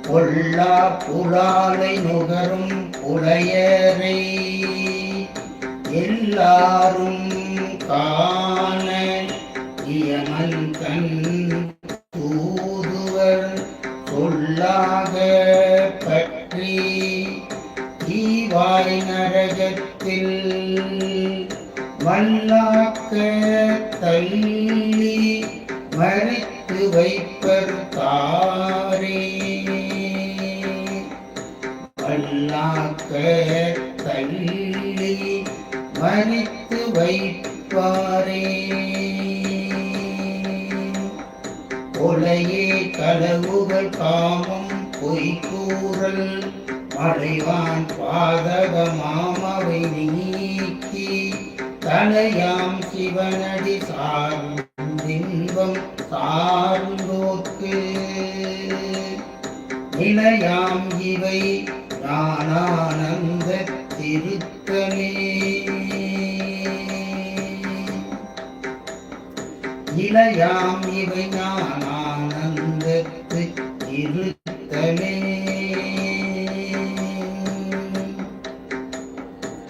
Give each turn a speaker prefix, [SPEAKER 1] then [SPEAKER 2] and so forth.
[SPEAKER 1] பொல்லா புலாலை நுகரும் புலையரை எல்லாரும் காண இயமன் கண் தூதுவர் சொல்லாக பற்றி ஈவாய் நரகத்தில் மல்லாக்க தள்ளி மறித்து வைப்பர் தாரே. மல்லாக்க தள்ளி மறித்து வைப்பாரே. கொலையே களவுகள் காமம் பொய்கூறல் மறைவான் பாதகமாமவை நீக்கி தலையாம் சிவனடி சார்ந்தின்பம் சார்ந்தோர்க்கு நிலையாம் இவை ஞானானந்த திருத்தமே. நிலையாம் இவை ஞானானந்த திரு